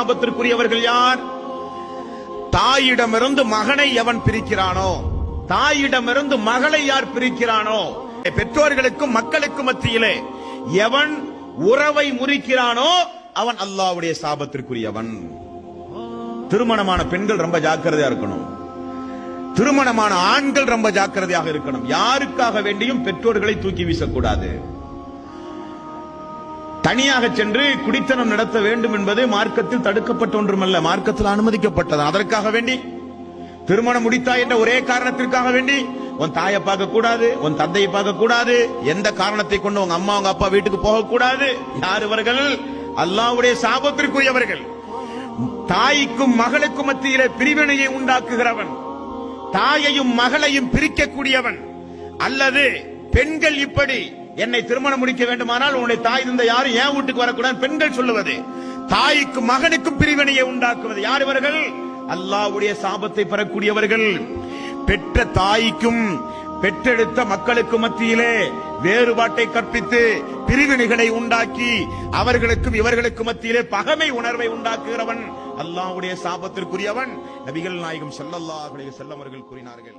சாபத்திற்குரியவர்கள் யார்? தாயிடமிருந்து மகனை எவன் பிரிக்கிறானோ, தாயிடமிருந்து மகளை யார் பிரிக்கிறானோ, பெற்றோர்களுக்கும் மக்களுக்கும் மத்தியிலே எவன் உறவை முறிக்கிறானோ அவன் அல்லாஹ்வுடைய சாபத்திற்குரியவன். திருமணமான பெண்கள் ரொம்ப ஜாக்கிரதையா இருக்கணும். திருமணமான ஆண்கள் ரொம்ப ஜாக்கிரதையாக இருக்கணும். யாருக்காக வேண்டியும் பெற்றோர்களை தூக்கி வீசக்கூடாது. தனியாக சென்று குடித்தனம் நடத்த வேண்டும் என்பது மார்க்கத்தில் தடுக்கப்பட்ட ஒன்றுமல்ல, மார்க்கத்தில் அனுமதிக்கப்பட்டது. அதற்காக வேண்டி திருமணம் முடித்தா என்ற ஒரே காரணத்திற்காக வேண்டி உன் தாயை பார்க்க கூடாது, உன் தந்தையை பார்க்க கூடாது, எந்த காரணத்தை கொண்டு உங்க அம்மா உங்க அப்பா வீட்டுக்கு போக கூடாது. யார் இவர்கள்? அல்லாஹ்வுடைய சாபத்திற்குரியவர்கள். தாய்க்கும் மகளுக்கும் மத்தியிலே பிரிவினையை உண்டாக்குகிறவன், தாயையும் மகளையும் பிரிக்கக்கூடியவன். அல்லது பெண்கள் இப்படி என்னை திருமணம் முடிக்க வேண்டுமானால் உன்னுடைய தாய் தந்தை யாரும் என் வீட்டுக்கு வரக்கூடாது பெண்கள் சொல்லுவது, தாய்க்கும் மகனுக்கும் பிரிவினையை உண்டாக்குவது. யார் இவர்கள்? அல்லாஹ்வுடைய சாபத்தை பெறக்கூடியவர்கள். பெற்ற தாய்க்கும் பெற்றெடுத்த மக்களுக்கு மத்தியிலே வேறுபாட்டை கற்பித்து பிரிவினைகளை உண்டாக்கி அவர்களுக்கும் இவர்களுக்கு மத்தியிலே பகைமை உணர்வை உண்டாக்குகிறவன் அல்லாஹ்வுடைய சாபத்திற்குரியவன். நபிகள் நாயகம் ஸல்லல்லாஹு அலைஹி வஸல்லம் அவர்கள் கூறினார்கள்.